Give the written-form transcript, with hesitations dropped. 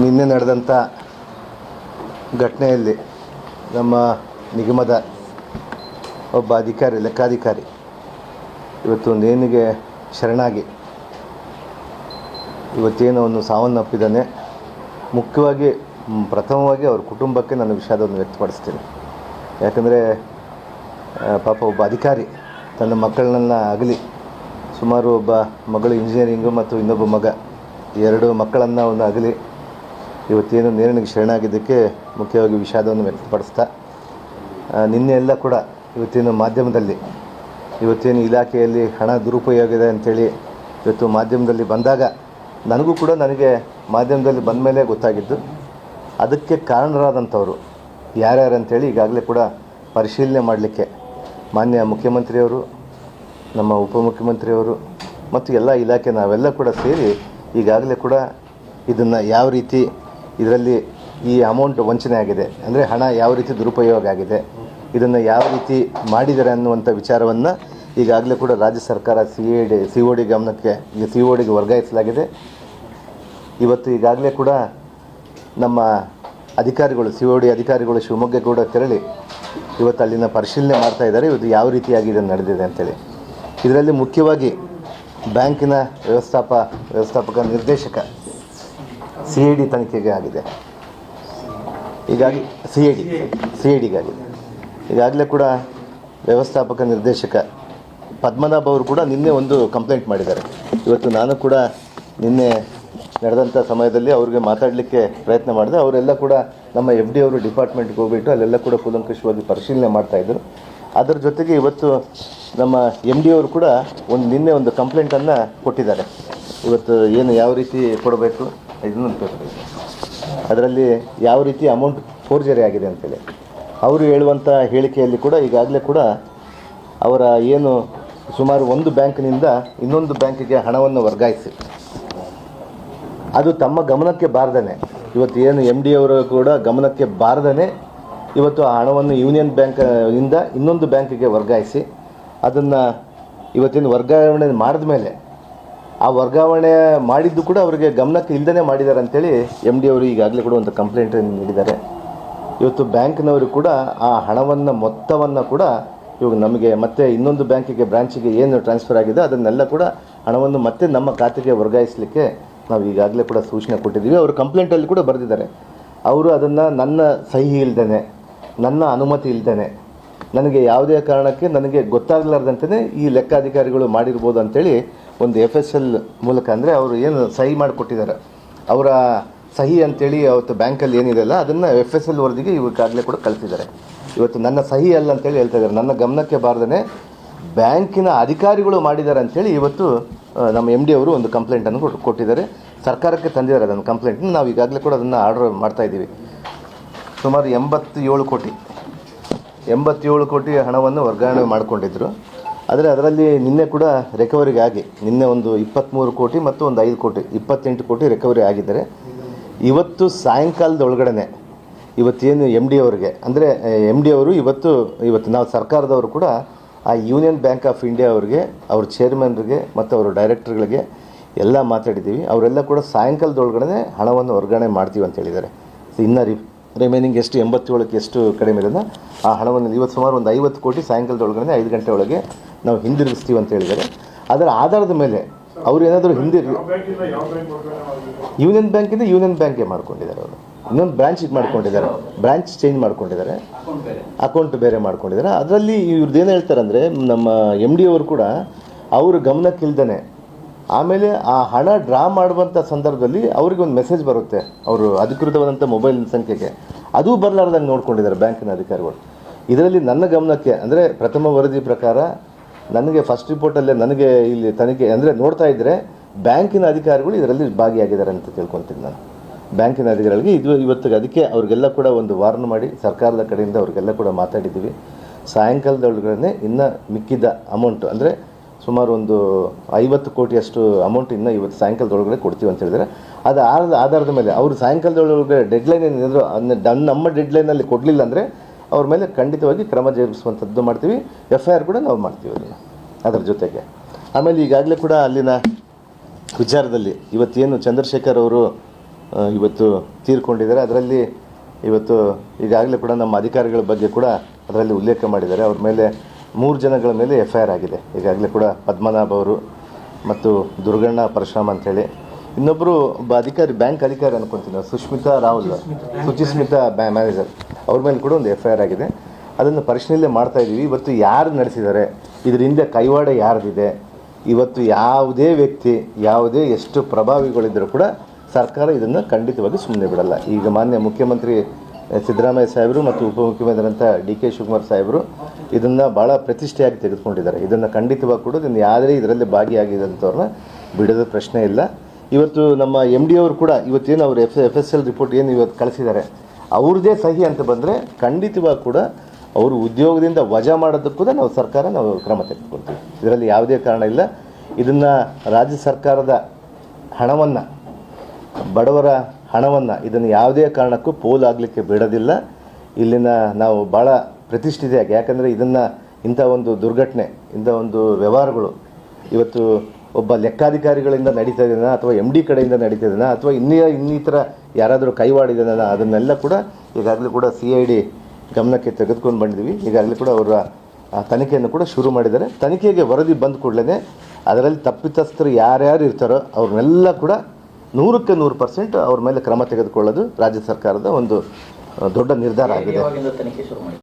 ನಿನ್ನೆ ನಡೆದಂಥ ಘಟನೆಯಲ್ಲಿ ನಮ್ಮ ನಿಗಮದ ಒಬ್ಬ ಅಧಿಕಾರಿ, ಲೆಕ್ಕಾಧಿಕಾರಿ ಇವತ್ತು ನೇಣಿಗೆ ಶರಣಾಗಿ ಇವತ್ತೇನು ಅವನು ಸಾವನ್ನಪ್ಪಿದ್ದಾನೆ. ಮುಖ್ಯವಾಗಿ ಪ್ರಥಮವಾಗಿ ಅವ್ರ ಕುಟುಂಬಕ್ಕೆ ನಾನು ವಿಷಾದವನ್ನು ವ್ಯಕ್ತಪಡಿಸ್ತೀನಿ. ಯಾಕಂದರೆ ಪಾಪ ಒಬ್ಬ ಅಧಿಕಾರಿ ತನ್ನ ಮಕ್ಕಳನ್ನ ಅಗಲಿ, ಸುಮಾರು ಒಬ್ಬ ಮಗಳು ಇಂಜಿನಿಯರಿಂಗು ಮತ್ತು ಇನ್ನೊಬ್ಬ ಮಗ, ಎರಡು ಮಕ್ಕಳನ್ನು ಅವನು ಅಗಲಿ ಇವತ್ತೇನು ನೇಣಿಗೆ ಶರಣಾಗಿದ್ದಕ್ಕೆ ಮುಖ್ಯವಾಗಿ ವಿಷಾದವನ್ನು ವ್ಯಕ್ತಪಡಿಸ್ತಾ, ನಿನ್ನೆ ಎಲ್ಲ ಕೂಡ ಇವತ್ತೇನು ಮಾಧ್ಯಮದಲ್ಲಿ ಇವತ್ತೇನು ಇಲಾಖೆಯಲ್ಲಿ ಹಣ ದುರುಪಯೋಗ ಇದೆ ಅಂಥೇಳಿ ಇವತ್ತು ಮಾಧ್ಯಮದಲ್ಲಿ ಬಂದಾಗ ನನಗೆ ಮಾಧ್ಯಮದಲ್ಲಿ ಬಂದ ಮೇಲೆ ಗೊತ್ತಾಗಿದ್ದು, ಅದಕ್ಕೆ ಕಾರಣರಾದಂಥವರು ಯಾರ್ಯಾರು ಅಂಥೇಳಿ ಈಗಾಗಲೇ ಕೂಡ ಪರಿಶೀಲನೆ ಮಾಡಲಿಕ್ಕೆ ಮಾನ್ಯ ಮುಖ್ಯಮಂತ್ರಿಯವರು, ನಮ್ಮ ಉಪಮುಖ್ಯಮಂತ್ರಿಯವರು ಮತ್ತು ಎಲ್ಲ ಇಲಾಖೆ ನಾವೆಲ್ಲ ಕೂಡ ಸೇರಿ ಈಗಾಗಲೇ ಕೂಡ ಇದನ್ನು ಯಾವ ರೀತಿ ಇದರಲ್ಲಿ ಈ ಅಮೌಂಟ್ ವಂಚನೆ ಆಗಿದೆ, ಅಂದರೆ ಹಣ ಯಾವ ರೀತಿ ದುರುಪಯೋಗ ಆಗಿದೆ, ಇದನ್ನು ಯಾವ ರೀತಿ ಮಾಡಿದ್ದಾರೆ ಅನ್ನುವಂಥ ವಿಚಾರವನ್ನು ಈಗಾಗಲೇ ಕೂಡ ರಾಜ್ಯ ಸರ್ಕಾರ COD ಗಮನಕ್ಕೆ, CODಗೆ ವರ್ಗಾಯಿಸಲಾಗಿದೆ. ಇವತ್ತು ಈಗಾಗಲೇ ಕೂಡ ನಮ್ಮ ಅಧಿಕಾರಿಗಳು, COD ಅಧಿಕಾರಿಗಳು ಶಿವಮೊಗ್ಗ ಕೂಡ ತೆರಳಿ ಇವತ್ತು ಅಲ್ಲಿನ ಪರಿಶೀಲನೆ ಮಾಡ್ತಾ ಇದ್ದಾರೆ. ಇವತ್ತು ಯಾವ ರೀತಿಯಾಗಿ ಇದನ್ನು ನಡೆದಿದೆ ಅಂತೇಳಿ. ಇದರಲ್ಲಿ ಮುಖ್ಯವಾಗಿ ಬ್ಯಾಂಕಿನ ವ್ಯವಸ್ಥಾಪಕ ನಿರ್ದೇಶಕ CID ತನಿಖೆಗೆ ಆಗಿದೆ. ಹೀಗಾಗಿ CIDಗಾಗಿದೆ. ಈಗಾಗಲೇ ಕೂಡ ವ್ಯವಸ್ಥಾಪಕ ನಿರ್ದೇಶಕ ಪದ್ಮನಾಭ್ ಅವರು ಕೂಡ ನಿನ್ನೆ ಒಂದು ಕಂಪ್ಲೇಂಟ್ ಮಾಡಿದ್ದಾರೆ. ಇವತ್ತು ನಾನು ಕೂಡ ನಿನ್ನೆ ನಡೆದಂಥ ಸಮಯದಲ್ಲಿ ಅವ್ರಿಗೆ ಮಾತಾಡಲಿಕ್ಕೆ ಪ್ರಯತ್ನ ಮಾಡಿದೆ. ಅವರೆಲ್ಲ ಕೂಡ ನಮ್ಮ FD ಅವರು ಡಿಪಾರ್ಟ್ಮೆಂಟ್ಗೆ ಹೋಗ್ಬಿಟ್ಟು ಅಲ್ಲೆಲ್ಲ ಕೂಡ ಕೂಲಂಕಷವಾಗಿ ಪರಿಶೀಲನೆ ಮಾಡ್ತಾಯಿದ್ರು. ಅದರ ಜೊತೆಗೆ ಇವತ್ತು ನಮ್ಮ MD ಅವರು ಕೂಡ ನಿನ್ನೆ ಒಂದು ಕಂಪ್ಲೇಂಟನ್ನು ಕೊಟ್ಟಿದ್ದಾರೆ. ಇವತ್ತು ಏನು ಯಾವ ರೀತಿ ಕೊಡಬೇಕು ಇದನ್ನು ಅದರಲ್ಲಿ ಯಾವ ರೀತಿ ಅಮೌಂಟ್ ಫೋರ್ಜರಿ ಆಗಿದೆ ಅಂತೇಳಿ ಅವರು ಹೇಳುವಂಥ ಹೇಳಿಕೆಯಲ್ಲಿ ಕೂಡ ಈಗಾಗಲೇ ಕೂಡ ಅವರ ಏನು ಸುಮಾರು ಒಂದು ಬ್ಯಾಂಕ್ನಿಂದ ಇನ್ನೊಂದು ಬ್ಯಾಂಕಿಗೆ ಹಣವನ್ನು ವರ್ಗಾಯಿಸಿ ಅದು ತಮ್ಮ ಗಮನಕ್ಕೆ ಬಾರದೇ, ಇವತ್ತು ಏನು MD ಅವರು ಕೂಡ ಗಮನಕ್ಕೆ ಬಾರದೇ ಇವತ್ತು ಆ ಹಣವನ್ನು ಯೂನಿಯನ್ ಬ್ಯಾಂಕಿಂದ ಇನ್ನೊಂದು ಬ್ಯಾಂಕಿಗೆ ವರ್ಗಾಯಿಸಿ ಅದನ್ನು ಇವತ್ತಿನ ವರ್ಗಾವಣೆ ಮಾಡಿದ ಮೇಲೆ ಆ ವರ್ಗಾವಣೆ ಮಾಡಿದ್ದು ಕೂಡ ಅವರಿಗೆ ಗಮನಕ್ಕೆ ಇಲ್ಲದೇ ಮಾಡಿದ್ದಾರೆ ಅಂಥೇಳಿ MD ಅವರು ಈಗಾಗಲೇ ಕೂಡ ಒಂದು ಕಂಪ್ಲೇಂಟನ್ನು ನೀಡಿದ್ದಾರೆ. ಇವತ್ತು ಬ್ಯಾಂಕ್ನವರು ಕೂಡ ಆ ಹಣವನ್ನು ಮೊತ್ತವನ್ನು ಕೂಡ ಇವಾಗ ನಮಗೆ ಮತ್ತೆ ಇನ್ನೊಂದು ಬ್ಯಾಂಕಿಗೆ ಬ್ರಾಂಚಿಗೆ ಏನು ಟ್ರಾನ್ಸ್ಫರ್ ಆಗಿದೆ ಅದನ್ನೆಲ್ಲ ಕೂಡ ಹಣವನ್ನು ಮತ್ತೆ ನಮ್ಮ ಖಾತೆಗೆ ವರ್ಗಾಯಿಸಲಿಕ್ಕೆ ನಾವು ಈಗಾಗಲೇ ಕೂಡ ಸೂಚನೆ ಕೊಟ್ಟಿದ್ದೀವಿ. ಅವರು ಕಂಪ್ಲೇಂಟಲ್ಲಿ ಕೂಡ ಬರೆದಿದ್ದಾರೆ. ಅವರು ಅದನ್ನು ನನ್ನ ಸಹಿ ಇಲ್ಲದೇ, ನನ್ನ ಅನುಮತಿ ಇಲ್ಲದೇ, ನನಗೆ ಯಾವುದೇ ಕಾರಣಕ್ಕೆ ನನಗೆ ಗೊತ್ತಾಗಲಾರ್ದಂತೆ ಈ ಲೆಕ್ಕಾಧಿಕಾರಿಗಳು ಮಾಡಿರ್ಬೋದು ಅಂಥೇಳಿ ಒಂದು FSL ಮೂಲಕ, ಅಂದರೆ ಅವರು ಏನು ಸಹಿ ಮಾಡಿಕೊಟ್ಟಿದ್ದಾರೆ ಅವರ ಸಹಿ ಅಂಥೇಳಿ ಅವತ್ತು ಬ್ಯಾಂಕಲ್ಲಿ ಏನಿದೆಯಲ್ಲ ಅದನ್ನು FSL ವರದಿಗೆ ಇವಾಗಲೇ ಕೂಡ ಕಳಿಸಿದ್ದಾರೆ. ಇವತ್ತು ನನ್ನ ಸಹಿ ಅಲ್ಲ ಅಂತೇಳಿ ಹೇಳ್ತಾ ಇದ್ದಾರೆ. ನನ್ನ ಗಮನಕ್ಕೆ ಬಾರದೇ ಬ್ಯಾಂಕಿನ ಅಧಿಕಾರಿಗಳು ಮಾಡಿದ್ದಾರೆ ಅಂಥೇಳಿ ಇವತ್ತು ನಮ್ಮ MD ಅವರು ಒಂದು ಕಂಪ್ಲೇಂಟನ್ನು ಕೊಟ್ಟಿದ್ದಾರೆ. ಸರ್ಕಾರಕ್ಕೆ ತಂದಿದ್ದಾರೆ ಅದನ್ನು ಕಂಪ್ಲೇಂಟನ್ನು. ನಾವು ಈಗಾಗಲೇ ಕೂಡ ಅದನ್ನು ಆರ್ಡರ್ ಮಾಡ್ತಾಯಿದ್ದೀವಿ. ಸುಮಾರು 87 ಕೋಟಿ ಹಣವನ್ನು ವರ್ಗಾವಣೆ ಮಾಡಿಕೊಂಡಿದ್ದರು. ಆದರೆ ಅದರಲ್ಲಿ ನಿನ್ನೆ ಕೂಡ ರಿಕವರಿಗೆ ಆಗಿ ನಿನ್ನೆ ಒಂದು 23 ಕೋಟಿ ಮತ್ತು ಒಂದು 5 ಕೋಟಿ 28 ಕೋಟಿ ರಿಕವರಿ ಆಗಿದ್ದಾರೆ. ಇವತ್ತು ಸಾಯಂಕಾಲದೊಳಗಡೆ ಇವತ್ತೇನು MD ಅವರಿಗೆ, ಅಂದರೆ MD ಅವರು ಇವತ್ತು ನಾವು ಸರ್ಕಾರದವರು ಕೂಡ ಆ ಯೂನಿಯನ್ ಬ್ಯಾಂಕ್ ಆಫ್ ಇಂಡಿಯಾ ಅವರಿಗೆ, ಅವ್ರ ಚೇರ್ಮನ್ರಿಗೆ ಮತ್ತು ಅವರ ಡೈರೆಕ್ಟರ್ಗಳಿಗೆ ಎಲ್ಲ ಮಾತಾಡಿದ್ದೀವಿ. ಅವರೆಲ್ಲ ಕೂಡ ಸಾಯಂಕಾಲದೊಳಗಡೆ ಹಣವನ್ನು ವರ್ಗಾವಣೆ ಮಾಡ್ತೀವಿ ಅಂತ ಹೇಳಿದ್ದಾರೆ. ಇನ್ನು ರಿಮೈನಿಂಗ್ ಎಷ್ಟು 87ಕ್ಕೆ ಎಷ್ಟು ಕಡಿಮೆ ಇದನ್ನು ಆ ಹಣವನ್ನು ಇವತ್ತು ಸುಮಾರು ಒಂದು 50 ಕೋಟಿ ಸಾಯಂಕಾಲದೊಳಗಡೆ 5 ಗಂಟೆ ಒಳಗೆ ನಾವು ಹಿಂದಿರುಗಿಸ್ತೀವಿ ಅಂತ ಹೇಳಿದ್ದಾರೆ. ಅದರ ಆಧಾರದ ಮೇಲೆ ಅವರು ಏನಾದರೂ ಯೂನಿಯನ್ ಬ್ಯಾಂಕಿಂದ ಯೂನಿಯನ್ ಬ್ಯಾಂಕ್ಗೆ ಮಾಡ್ಕೊಂಡಿದ್ದಾರೆ. ಅವರು ಇನ್ನೊಂದು ಬ್ರಾಂಚಿಗೆ ಮಾಡ್ಕೊಂಡಿದ್ದಾರೆ, ಬ್ರಾಂಚ್ ಚೇಂಜ್ ಮಾಡ್ಕೊಂಡಿದ್ದಾರೆ, ಅಕೌಂಟ್ ಬೇರೆ ಮಾಡ್ಕೊಂಡಿದ್ದಾರೆ. ಅದರಲ್ಲಿ ಇವ್ರದ್ದು ಏನು ಹೇಳ್ತಾರೆ ಅಂದರೆ ನಮ್ಮ MD ಅವರು ಕೂಡ ಅವರು ಗಮನಕ್ಕಿಲ್ದೇ ಆಮೇಲೆ ಆ ಹಣ ಡ್ರಾ ಮಾಡುವಂಥ ಸಂದರ್ಭದಲ್ಲಿ ಅವ್ರಿಗೆ ಒಂದು ಮೆಸೇಜ್ ಬರುತ್ತೆ ಅವರು ಅಧಿಕೃತವಾದಂಥ ಮೊಬೈಲ್ ಸಂಖ್ಯೆಗೆ, ಅದು ಬರಲಾರ್ದಂಗೆ ನೋಡ್ಕೊಂಡಿದ್ದಾರೆ ಬ್ಯಾಂಕಿನ ಅಧಿಕಾರಿಗಳು. ಇದರಲ್ಲಿ ನನ್ನ ಗಮನಕ್ಕೆ, ಅಂದರೆ ಪ್ರಥಮ ವರದಿ ಪ್ರಕಾರ ನನಗೆ ಫಸ್ಟ್ ರಿಪೋರ್ಟಲ್ಲೇ ನನಗೆ ಇಲ್ಲಿ ತನಿಖೆ ಅಂದರೆ ನೋಡ್ತಾ ಇದ್ದರೆ ಬ್ಯಾಂಕಿನ ಅಧಿಕಾರಿಗಳು ಇದರಲ್ಲಿ ಭಾಗಿಯಾಗಿದ್ದಾರೆ ಅಂತ ತಿಳ್ಕೊತೀನಿ ನಾನು. ಬ್ಯಾಂಕಿನ ಅಧಿಕಾರಿಗಳಿಗೆ ಇವತ್ತಿಗೆ ಅದಕ್ಕೆ ಅವರಿಗೆಲ್ಲ ಕೂಡ ಒಂದು ವಾರ್ನ್ ಮಾಡಿ ಸರ್ಕಾರದ ಕಡೆಯಿಂದ ಅವರಿಗೆಲ್ಲ ಕೂಡ ಮಾತಾಡಿದ್ದೀವಿ. ಸಾಯಂಕಾಲದೊಳಗಡೆ ಇನ್ನು ಮಿಕ್ಕಿದ ಅಮೌಂಟು, ಅಂದರೆ ಸುಮಾರು ಒಂದು 50 ಕೋಟಿಯಷ್ಟು ಅಮೌಂಟ್ ಇನ್ನು ಇವತ್ತು ಸಾಯಂಕಾಲದೊಳಗಡೆ ಕೊಡ್ತೀವಿ ಅಂತ ಹೇಳಿದರೆ ಅದು ಆಧಾರದ ಮೇಲೆ ಅವರು ಸಾಯಂಕಾಲದೊಳಗಡೆ ಡೆಡ್ಲೈನ್ ಏನಿದ್ರು ನಮ್ಮ ಡೆಡ್ಲೈನಲ್ಲಿ ಕೊಡಲಿಲ್ಲ ಅಂದರೆ ಅವ್ರ ಮೇಲೆ ಖಂಡಿತವಾಗಿ ಕ್ರಮ ಜರುಗಿಸುವಂಥದ್ದು ಮಾಡ್ತೀವಿ. FIR ಕೂಡ ನಾವು ಮಾಡ್ತೀವಿ ಅದರ ಜೊತೆಗೆ. ಆಮೇಲೆ ಈಗಾಗಲೇ ಕೂಡ ಅಲ್ಲಿನ ವಿಚಾರದಲ್ಲಿ ಇವತ್ತೇನು ಚಂದ್ರಶೇಖರ್ ಅವರು ಇವತ್ತು ತೀರ್ಕೊಂಡಿದ್ದಾರೆ. ಅದರಲ್ಲಿ ಇವತ್ತು ಈಗಾಗಲೇ ಕೂಡ ನಮ್ಮ ಅಧಿಕಾರಿಗಳ ಬಗ್ಗೆ ಕೂಡ ಅದರಲ್ಲಿ ಉಲ್ಲೇಖ ಮಾಡಿದ್ದಾರೆ. ಅವ್ರ ಮೇಲೆ 3 ಜನಗಳ ಮೇಲೆ FIR ಆಗಿದೆ. ಈಗಾಗಲೇ ಕೂಡ ಪದ್ಮನಾಭ ಅವರು ಮತ್ತು ದುರ್ಗಣ್ಣ ಪರಶುರಾಮ್ ಅಂಥೇಳಿ, ಇನ್ನೊಬ್ಬರು ಒಬ್ಬ ಅಧಿಕಾರಿ, ಬ್ಯಾಂಕ್ ಅಧಿಕಾರಿ ಅನ್ಕೊತೀನಿ, ಸುಚಿಸ್ಮಿತಾ ಮ್ಯಾನೇಜರ್, ಅವ್ರ ಮೇಲೆ ಕೂಡ ಒಂದು FIR ಆಗಿದೆ. ಅದನ್ನು ಪರಿಶೀಲನೆ ಮಾಡ್ತಾ ಇದ್ದೀವಿ. ಇವತ್ತು ಯಾರು ನಡೆಸಿದ್ದಾರೆ, ಇದರ ಹಿಂದೆ ಕೈವಾಡ ಯಾರ್ದಿದೆ, ಇವತ್ತು ಯಾವುದೇ ವ್ಯಕ್ತಿ, ಯಾವುದೇ ಎಷ್ಟು ಪ್ರಭಾವಿಗಳಿದ್ದರೂ ಕೂಡ ಸರ್ಕಾರ ಇದನ್ನು ಖಂಡಿತವಾಗಿ ಸುಮ್ಮನೆ ಬಿಡಲ್ಲ. ಈಗ ಮಾನ್ಯ ಮುಖ್ಯಮಂತ್ರಿ ಸಿದ್ದರಾಮಯ್ಯ ಸಾಹೇಬರು ಮತ್ತು ಉಪಮುಖ್ಯಮಂತ್ರಿಯಂಥ DK ಶಿವಕುಮಾರ್ ಸಾಹೇಬರು ಇದನ್ನು ಭಾಳ ಪ್ರತಿಷ್ಠೆಯಾಗಿ ತೆಗೆದುಕೊಂಡಿದ್ದಾರೆ. ಇದನ್ನು ಖಂಡಿತವಾಗಿ ಕೂಡ ಇದನ್ನು ಯಾವುದೇ ಇದರಲ್ಲಿ ಭಾಗಿಯಾಗಿದ್ದಂಥವ್ರನ್ನ ಬಿಡೋದ ಪ್ರಶ್ನೆ ಇಲ್ಲ. ಇವತ್ತು ನಮ್ಮ MD ಅವರು ಕೂಡ ಇವತ್ತೇನು ಅವರು FSL ರಿಪೋರ್ಟ್ ಏನು ಇವತ್ತು ಕಳಿಸಿದ್ದಾರೆ, ಅವ್ರದ್ದೇ ಸಹಿ ಅಂತ ಬಂದರೆ ಖಂಡಿತವಾಗಿ ಕೂಡ ಅವರು ಉದ್ಯೋಗದಿಂದ ವಜಾ ಮಾಡೋದಕ್ಕೂ ಕೂಡ ನಾವು ಕ್ರಮ ತೆಗೆದುಕೊಳ್ತೀವಿ. ಇದರಲ್ಲಿ ಯಾವುದೇ ಕಾರಣ ಇಲ್ಲ. ಇದನ್ನು ರಾಜ್ಯ ಸರ್ಕಾರದ ಹಣವನ್ನು, ಬಡವರ ಹಣವನ್ನು ಇದನ್ನು ಯಾವುದೇ ಕಾರಣಕ್ಕೂ ಪೋಲಾಗಲಿಕ್ಕೆ ಬಿಡೋದಿಲ್ಲ. ಇಲ್ಲಿನ ನಾವು ಭಾಳ ಪ್ರತಿಷ್ಠಿತೆಯಾಗಿ, ಯಾಕಂದರೆ ಇದನ್ನು ಇಂಥ ಒಂದು ದುರ್ಘಟನೆ, ಇಂಥ ಒಂದು ವ್ಯವಹಾರಗಳು ಇವತ್ತು ಒಬ್ಬ ಲೆಕ್ಕಾಧಿಕಾರಿಗಳಿಂದ ನಡೀತಾ ಇದೆಯಾ ಅಥವಾ MD ಕಡೆಯಿಂದ ನಡೀತಾ ಇದೆಯಾ ಅಥವಾ ಇನ್ನಿತರ ಯಾರಾದರೂ ಕೈವಾಡಿದೆನಾ, ಅದನ್ನೆಲ್ಲ ಕೂಡ ಈಗಾಗಲೇ ಕೂಡ CID ಗಮನಕ್ಕೆ ತೆಗೆದುಕೊಂಡು ಬಂದಿದ್ದೀವಿ. ಈಗಾಗಲೇ ಕೂಡ ಅವರ ತನಿಖೆಯನ್ನು ಕೂಡ ಶುರು ಮಾಡಿದ್ದಾರೆ. ತನಿಖೆಗೆ ವರದಿ ಬಂದ ಕೂಡಲೇ ಅದರಲ್ಲಿ ತಪ್ಪಿತಸ್ಥರು ಯಾರ್ಯಾರು ಇರ್ತಾರೋ ಅವ್ರನ್ನೆಲ್ಲ ಕೂಡ 100ಕ್ಕೆ 100% ಅವ್ರ ಮೇಲೆ ಕ್ರಮ ತೆಗೆದುಕೊಳ್ಳೋದು ರಾಜ್ಯ ಸರ್ಕಾರದ ಒಂದು ದೊಡ್ಡ ನಿರ್ಧಾರ ಆಗಿದೆ.